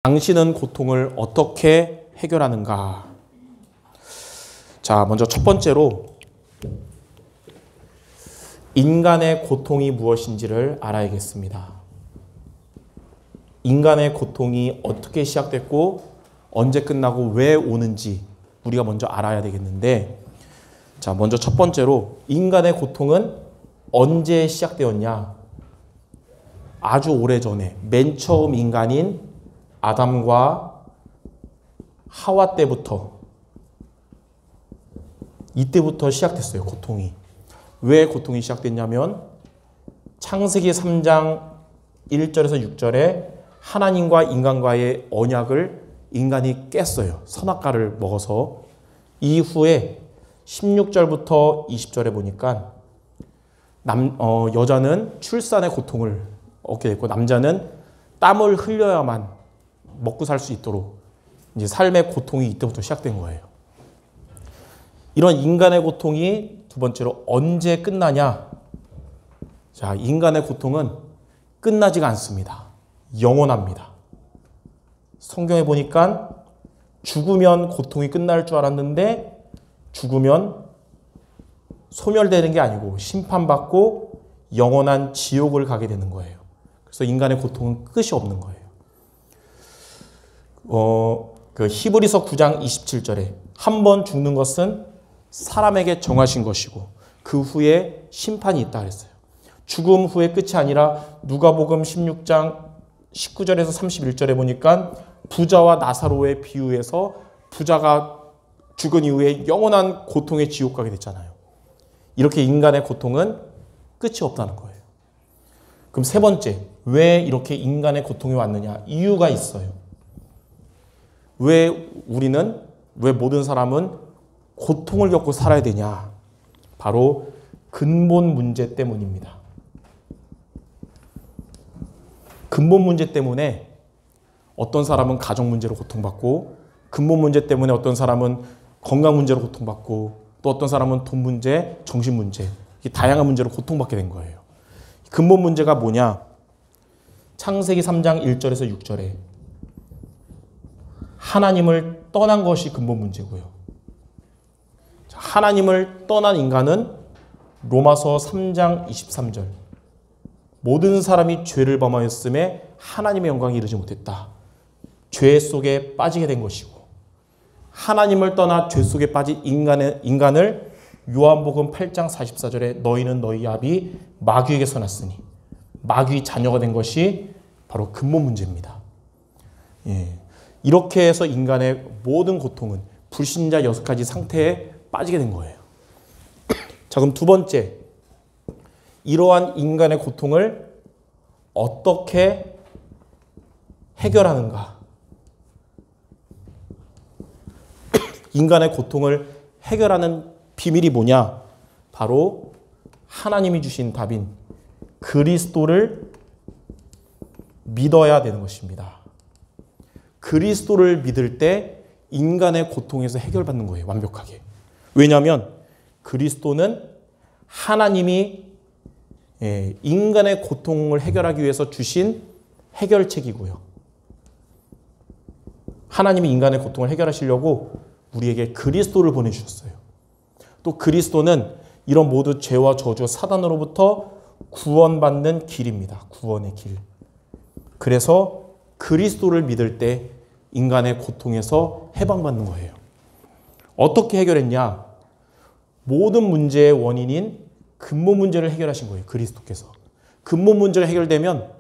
당신은 고통을 어떻게 해결하는가? 자, 먼저 첫 번째로 인간의 고통이 무엇인지를 알아야겠습니다. 인간의 고통이 어떻게 시작됐고 언제 끝나고 왜 오는지 우리가 먼저 알아야 되겠는데, 자, 먼저 첫 번째로 인간의 고통은 언제 시작되었냐? 아주 오래전에 맨 처음 인간인 아담과 하와 때부터, 이때부터 시작됐어요, 고통이. 왜 고통이 시작됐냐면 창세기 3장 1절에서 6절에 하나님과 인간과의 언약을 인간이 깼어요. 선악과를 먹어서. 이후에 16절부터 20절에 보니까 여자는 출산의 고통을 얻게 됐고 남자는 땀을 흘려야만 먹고 살 수 있도록 이제 삶의 고통이 이때부터 시작된 거예요. 이런 인간의 고통이 두 번째로 언제 끝나냐? 자, 인간의 고통은 끝나지가 않습니다. 영원합니다. 성경에 보니까 죽으면 고통이 끝날 줄 알았는데 죽으면 소멸되는 게 아니고 심판받고 영원한 지옥을 가게 되는 거예요. 그래서 인간의 고통은 끝이 없는 거예요. 히브리서 9장 27절에 한 번 죽는 것은 사람에게 정하신 것이고 그 후에 심판이 있다 그랬어요. 죽음 후에 끝이 아니라 누가복음 16장 19절에서 31절에 보니까 부자와 나사로의 비유에서 부자가 죽은 이후에 영원한 고통의 지옥 가게 됐잖아요. 이렇게 인간의 고통은 끝이 없다는 거예요. 그럼 세 번째, 왜 이렇게 인간의 고통이 왔느냐? 이유가 있어요. 왜 모든 사람은 고통을 겪고 살아야 되냐? 바로 근본 문제 때문입니다. 근본 문제 때문에 어떤 사람은 가정 문제로 고통받고, 근본 문제 때문에 어떤 사람은 건강 문제로 고통받고, 또 어떤 사람은 돈 문제, 정신 문제, 다양한 문제로 고통받게 된 거예요. 근본 문제가 뭐냐? 창세기 3장 1절에서 6절에 하나님을 떠난 것이 근본 문제고요. 하나님을 떠난 인간은 로마서 3장 23절 모든 사람이 죄를 범하였음에 하나님의 영광에 이르지 못했다. 죄 속에 빠지게 된 것이고, 하나님을 떠나 죄 속에 빠진 인간을 요한복음 8장 44절에 너희는 너희 아비 마귀에게서 났으니, 마귀 자녀가 된 것이 바로 근본 문제입니다. 예. 이렇게 해서 인간의 모든 고통은 불신자 6가지 상태에 빠지게 된 거예요. 자, 그럼 두 번째, 이러한 인간의 고통을 어떻게 해결하는가? 인간의 고통을 해결하는 비밀이 뭐냐? 바로 하나님이 주신 답인 그리스도를 믿어야 되는 것입니다. 그리스도를 믿을 때 인간의 고통에서 해결받는 거예요, 완벽하게. 왜냐하면 그리스도는 하나님이 인간의 고통을 해결하기 위해서 주신 해결책이고요. 하나님이 인간의 고통을 해결하시려고 우리에게 그리스도를 보내주셨어요. 또 그리스도는 이런 모두 죄와 저주, 사단으로부터 구원받는 길입니다. 구원의 길. 그래서 그리스도를 믿을 때 인간의 고통에서 해방받는 거예요. 어떻게 해결했냐? 모든 문제의 원인인 근본 문제를 해결하신 거예요, 그리스도께서. 근본 문제가 해결되면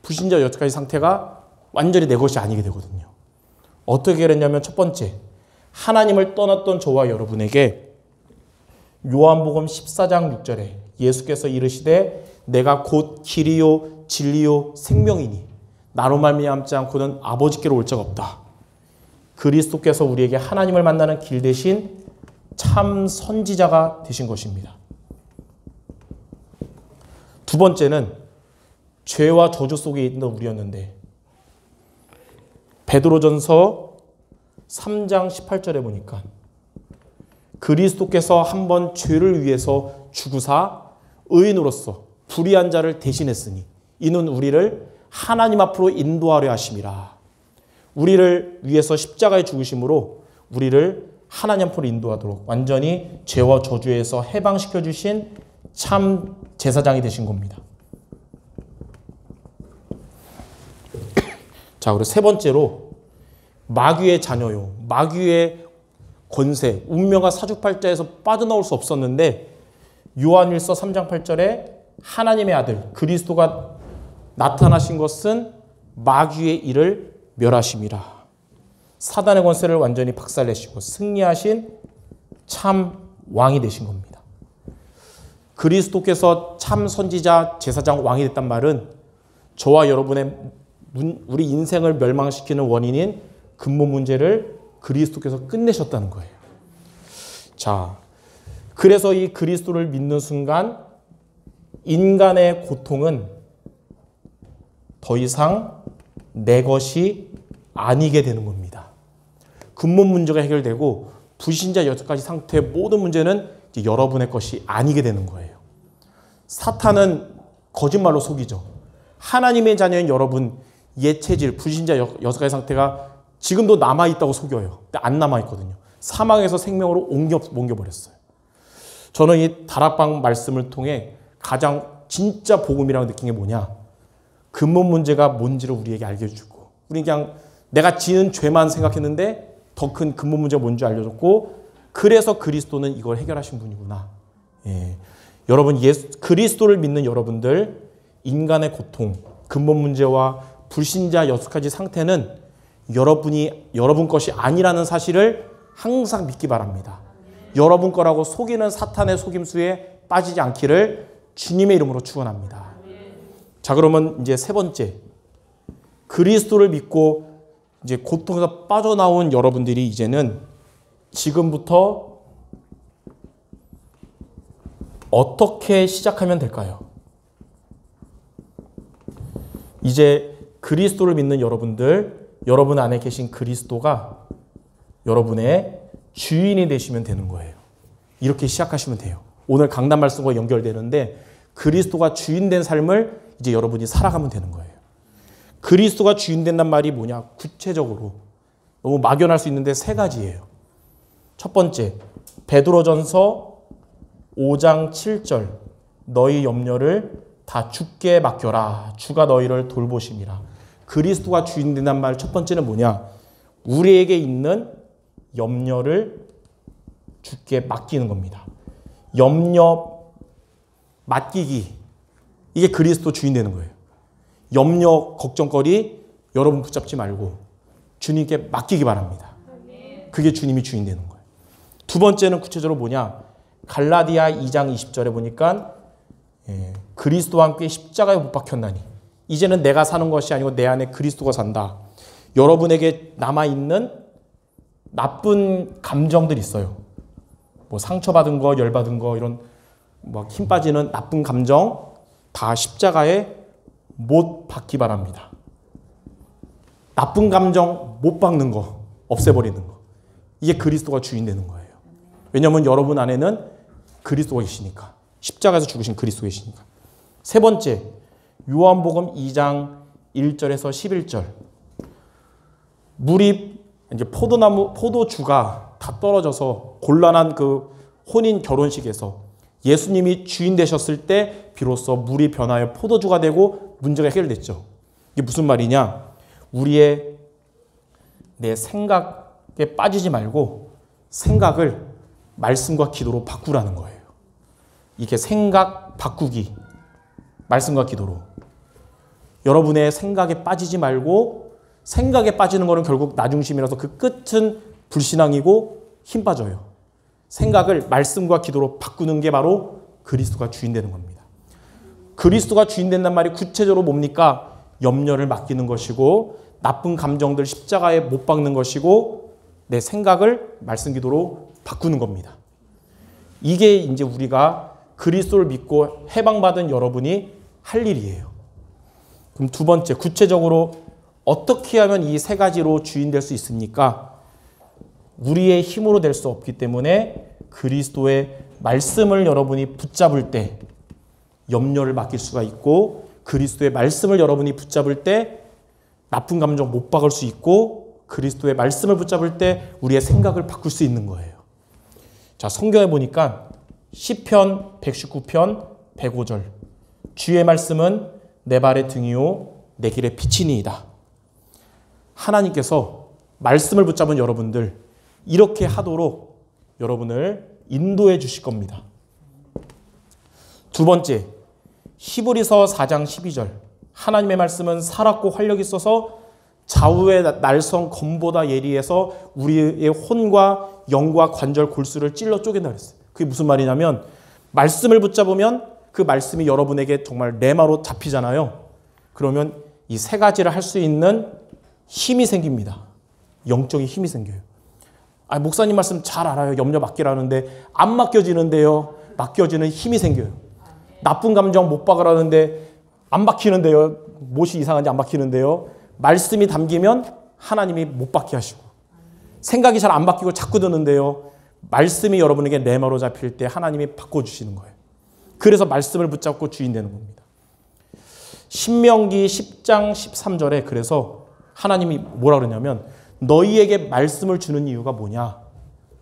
불신자 6가지 상태가 완전히 내 것이 아니게 되거든요. 어떻게 해결했냐면 첫 번째, 하나님을 떠났던 저와 여러분에게 요한복음 14장 6절에 예수께서 이르시되 내가 곧 길이요 진리요 생명이니 나로 말미암지 않고는 아버지께로 올 자가 없다. 그리스도께서 우리에게 하나님을 만나는 길 대신 참 선지자가 되신 것입니다. 두 번째는 죄와 저주 속에 있는 우리였는데 베드로전서 3장 18절에 보니까 그리스도께서 한번 죄를 위해서 죽으사 의인으로서 불의한 자를 대신했으니 이는 우리를 하나님 앞으로 인도하려 하심이라. 우리를 위해서 십자가에 죽으심으로 우리를 하나님 앞으로 인도하도록 완전히 죄와 저주에서 해방시켜 주신 참 제사장이 되신 겁니다. 자, 그리고 세 번째로 마귀의 자녀요. 마귀의 권세, 운명과 사주팔자에서 빠져나올 수 없었는데 요한일서 3장 8절에 하나님의 아들 그리스도가 나타나신 것은 마귀의 일을 멸하심이라. 사단의 권세를 완전히 박살내시고 승리하신 참 왕이 되신 겁니다. 그리스도께서 참 선지자, 제사장, 왕이 됐단 말은 저와 여러분의 우리 인생을 멸망시키는 원인인 근본 문제를 그리스도께서 끝내셨다는 거예요. 자, 그래서 이 그리스도를 믿는 순간 인간의 고통은 더 이상 내 것이 아니게 되는 겁니다. 근본 문제가 해결되고 불신자 6가지 상태의 모든 문제는 이제 여러분의 것이 아니게 되는 거예요. 사탄은 거짓말로 속이죠. 하나님의 자녀인 여러분, 옛 체질, 불신자 6가지 상태가 지금도 남아있다고 속여요. 근데 안 남아있거든요. 사망에서 생명으로 옮겨버렸어요. 저는 이 다락방 말씀을 통해 가장 진짜 복음이라고 느낀 게 뭐냐. 근본 문제가 뭔지를 우리에게 알려주고, 우리 그냥 내가 지은 죄만 생각했는데 더 큰 근본 문제가 뭔지 알려줬고, 그래서 그리스도는 이걸 해결하신 분이구나. 예. 여러분, 그리스도를 믿는 여러분들, 인간의 고통, 근본 문제와 불신자 6가지 상태는 여러분 것이 아니라는 사실을 항상 믿기 바랍니다. 여러분 거라고 속이는 사탄의 속임수에 빠지지 않기를 주님의 이름으로 축원합니다. 자, 그러면 이제 세 번째, 그리스도를 믿고 이제 고통에서 빠져나온 여러분들이 이제는 지금부터 어떻게 시작하면 될까요? 이제 그리스도를 믿는 여러분들, 여러분 안에 계신 그리스도가 여러분의 주인이 되시면 되는 거예요. 이렇게 시작하시면 돼요. 오늘 강단 말씀과 연결되는데 그리스도가 주인 된 삶을 이제 여러분이 살아가면 되는 거예요. 그리스도가 주인 된다는 말이 뭐냐? 구체적으로 너무 막연할 수 있는데 세 가지예요. 첫 번째, 베드로전서 5장 7절, 너희 염려를 다 주께 맡겨라. 주가 너희를 돌보심이라. 그리스도가 주인 된다는 말 첫 번째는 뭐냐? 우리에게 있는 염려를 주께 맡기는 겁니다. 염려 맡기기, 이게 그리스도 주인 되는 거예요. 염려, 걱정거리 여러분 붙잡지 말고 주님께 맡기기 바랍니다. 그게 주님이 주인 되는 거예요. 두 번째는 구체적으로 뭐냐? 갈라디아 2장 20절에 보니까 그리스도와 함께 십자가에 못 박혔나니 이제는 내가 사는 것이 아니고 내 안에 그리스도가 산다. 여러분에게 남아있는 나쁜 감정들이 있어요. 뭐 상처받은 거, 열받은 거, 이런 뭐 힘 빠지는 나쁜 감정 다 십자가에 못 박기 바랍니다. 나쁜 감정 못 박는 거, 없애버리는 거. 이게 그리스도가 주인 되는 거예요. 왜냐하면 여러분 안에는 그리스도가 계시니까. 십자가에서 죽으신 그리스도가 계시니까. 세 번째, 요한복음 2장 1절에서 11절. 물이 이제 포도주가 다 떨어져서 곤란한 그 혼인 결혼식에서 예수님이 주인 되셨을 때 비로소 물이 변하여 포도주가 되고 문제가 해결됐죠. 이게 무슨 말이냐? 우리의 내 생각에 빠지지 말고 생각을 말씀과 기도로 바꾸라는 거예요. 이게 생각 바꾸기, 말씀과 기도로. 여러분의 생각에 빠지지 말고, 생각에 빠지는 거는 결국 나중심이라서 그 끝은 불신앙이고 힘 빠져요. 생각을 말씀과 기도로 바꾸는 게 바로 그리스도가 주인 되는 겁니다. 그리스도가 주인 된다는 말이 구체적으로 뭡니까? 염려를 맡기는 것이고, 나쁜 감정들 십자가에 못 박는 것이고, 내 생각을 말씀 기도로 바꾸는 겁니다. 이게 이제 우리가 그리스도를 믿고 해방받은 여러분이 할 일이에요. 그럼 두 번째, 구체적으로 어떻게 하면 이 세 가지로 주인 될 수 있습니까? 우리의 힘으로 될 수 없기 때문에 그리스도의 말씀을 여러분이 붙잡을 때 염려를 맡길 수가 있고, 그리스도의 말씀을 여러분이 붙잡을 때 나쁜 감정 못 박을 수 있고, 그리스도의 말씀을 붙잡을 때 우리의 생각을 바꿀 수 있는 거예요. 자, 성경에 보니까 시편 119편 105절 주의 말씀은 내 발의 등이요 내 길의 빛이니이다. 하나님께서 말씀을 붙잡은 여러분들 이렇게 하도록 여러분을 인도해 주실 겁니다. 두 번째, 히브리서 4장 12절 하나님의 말씀은 살았고 활력이 있어서 좌우의 날선 검보다 예리해서 우리의 혼과 영과 관절 골수를 찔러 쪼갠다 그랬어요. 그게 무슨 말이냐면 말씀을 붙잡으면 그 말씀이 여러분에게 정말 레마로 잡히잖아요. 그러면 이 세 가지를 할 수 있는 힘이 생깁니다. 영적인 힘이 생겨요. 아, 목사님 말씀 잘 알아요. 염려 맡기라는데 안 맡겨지는데요. 맡겨지는 힘이 생겨요. 나쁜 감정 못 박으라는데 안 박히는데요. 못이 이상한지 안 박히는데요. 말씀이 담기면 하나님이 못 박게 하시고 생각이 잘 안 바뀌고 자꾸 드는데요. 말씀이 여러분에게 레마로 잡힐 때 하나님이 바꿔주시는 거예요. 그래서 말씀을 붙잡고 주인 되는 겁니다. 신명기 10장 13절에 그래서 하나님이 뭐라 그러냐면 너희에게 말씀을 주는 이유가 뭐냐?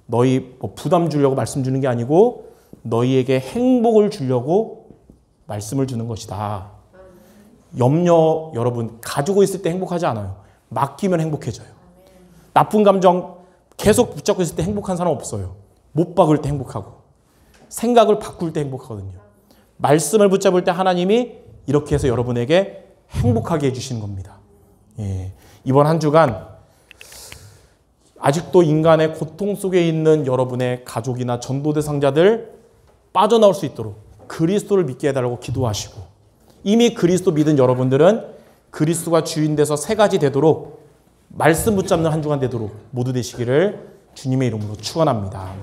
너희 뭐 부담 주려고 말씀 주는 게 아니고 너희에게 행복을 주려고 말씀을 주는 것이다. 염려 여러분 가지고 있을 때 행복하지 않아요. 맡기면 행복해져요. 나쁜 감정 계속 붙잡고 있을 때 행복한 사람 없어요. 못 박을 때 행복하고 생각을 바꿀 때 행복하거든요. 말씀을 붙잡을 때 하나님이 이렇게 해서 여러분에게 행복하게 해주시는 겁니다. 예. 이번 한 주간 아직도 인간의 고통 속에 있는 여러분의 가족이나 전도 대상자들 빠져나올 수 있도록 그리스도를 믿게 해달라고 기도하시고 이미 그리스도 믿은 여러분들은 그리스도가 주인 돼서 세 가지 되도록 말씀 붙잡는 한 주간 되도록 모두 되시기를 주님의 이름으로 축원합니다.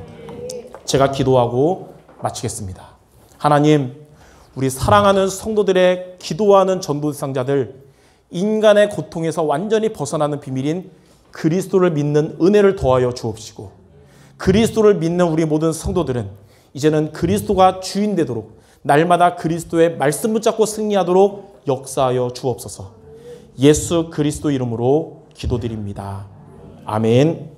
제가 기도하고 마치겠습니다. 하나님, 우리 사랑하는 성도들의 기도하는 전도 대상자들 인간의 고통에서 완전히 벗어나는 비밀인 그리스도를 믿는 은혜를 더하여 주옵시고 그리스도를 믿는 우리 모든 성도들은 이제는 그리스도가 주인 되도록 날마다 그리스도의 말씀 붙잡고 승리하도록 역사하여 주옵소서. 예수 그리스도 이름으로 기도드립니다. 아멘.